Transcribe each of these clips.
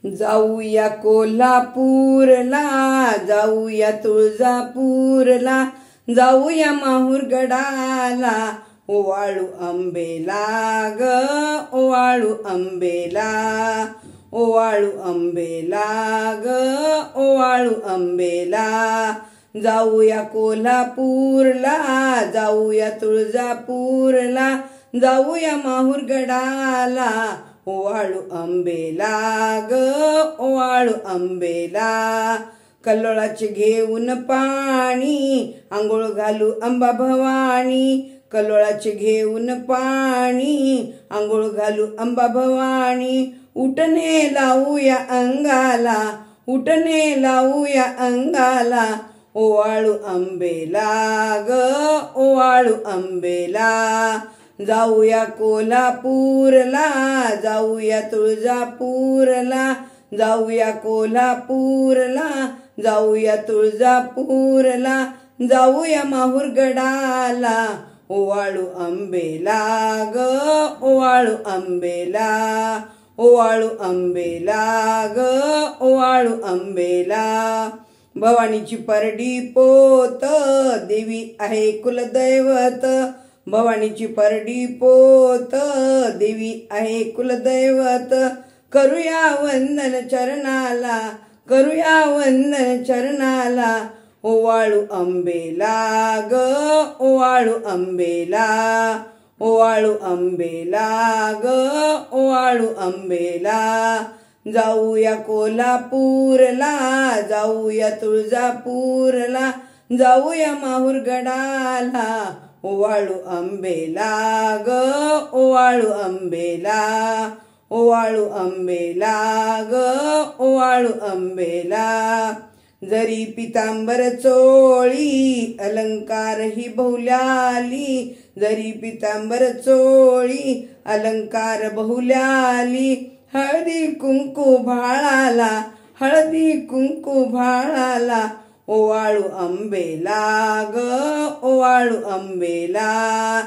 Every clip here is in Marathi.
जाऊया कोल्हापूरला, जाऊया तुळजापूरला, जाऊया माहुरगडाला, ओवाळू आंबेला ग, ओवाळू आंबेला, ओवाळू आंबेला ग, ओवाळू आंबेला. जाऊया कोल्हापूरला, जाऊया तुळजापूरला, जाऊया माहुरगडाला, ओवाळू आंबेला ग, ओवाळू आंबेला. कल्लोळाचे घेऊन पाणी, आंघोळ घालू अंबा भवानी, कल्लोळाचे घेऊन पाणी, आंघोळ घालू अंबा भवानी. उठणे लावूया अंगाला, उठणे लावूया अंगाला, ओवाळू आंबेला ग, ओवाळू आंबेला. जाऊया कोल्हापूरला, जाऊया तुळजापूरला, जाऊया कोल्हापूरला, जाऊया तुळजापूरला, जाऊया माहुरगडाला, ओवाळू आंबेला ग, ओवाळू आंबेला, ओवाळू आंबेला ग, ओवाळू आंबेला. भवानीची परडी पोत, देवी आहे कुलदैवत, भवानीची परडी पोत, देवी आहे कुलदैवत. करूया वंदन चरणाला, करूया वंदन चरणाला, ओवाळू आंबेला ग, ओवाळू आंबेला, ओवाळू आंबेला ग, ओवाळू आंबेला. जाऊया कोल्हापूरला, जाऊया तुळजापूरला, जाऊया माहुरगडाला, ओवाळू आंबेला ग, ओवाळू आंबेला, ओवाळू आंबेला ग, ओवाळू आंबेला. जरी पितांबर चोळी, अलंकार ही बहुल्याली, जरी पितांबर चोळी, अलंकार बहुल्याली. हळदी कुंकू भाळाला, हळदी कुंकू भाळाला, ओवाळू आंबेला ग, ओवाळू आंबेला.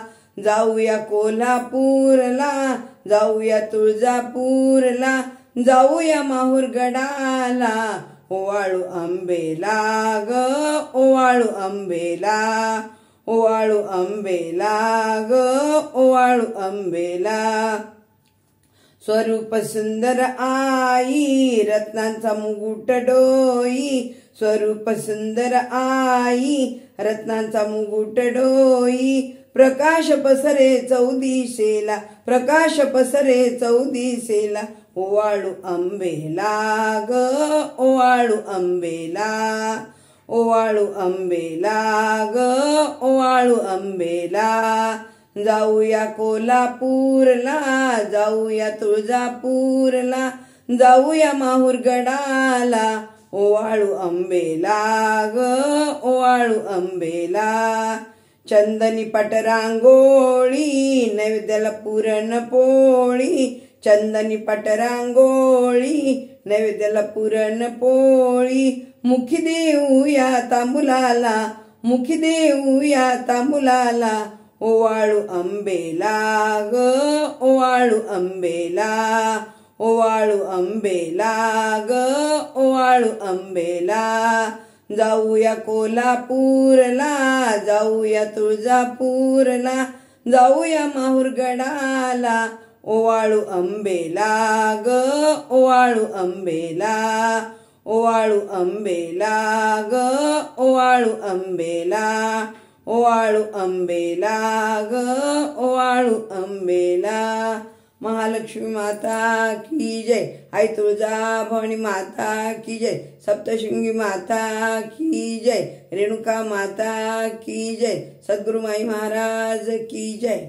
जाऊया कोल्हापूरला, जाऊया तुळजापूरला, जाऊया माहुरगडाला, ओवाळू आंबेला ग, ओवाळू आंबेला, ओवाळू आंबेला ग, ओवाळू आंबेला. स्वरूप सुंदर आई, रत्नांचा मुकुट डोई, स्वरूप सुंदर आई, रत्नांचा मुकुट डोई. प्रकाश पसरे चौदिशेला, प्रकाश पसरे चौदिशेला, ओवाळू आंबेला ग, ओवाळू आंबेला, ओवाळू आंबेला ग, ओवाळू आंबेला. जाऊया कोल्हापूरला, जाऊया तुळजापूरला, जाऊया माहुरगडाला, ओवाळू आंबेला ग, ओवाळू आंबेला. चंदनी पटरांगोळी, नैवेद्याला पुरण पोळी, चंदनी पटरांगोळी, नैवेद्याला पुरण पोळी. मुखी देऊया तांबुलाला, मुखी देऊया तांबुलाला, ओवाळू आंबेला ग, ओवाळू आंबेला, ओवाळू आंबेला ग, ओवाळू आंबेला. जाऊया कोल्हापूरला, जाऊया तुळजापूरला, जाऊया माहुरगडाला, ओवाळू आंबेला ग, ओवाळू आंबेला, ओवाळू आंबेला ग, ओवाळू आंबेला, ओवाळू आंबेला ग, ओवाळू आंबेला. महालक्ष्मी माता की जय, आई तुळजा भवानी माता की जय, सप्तशृंगी माता की जय, रेणुका माता की जय, सद्गुरु माई महाराज की जय.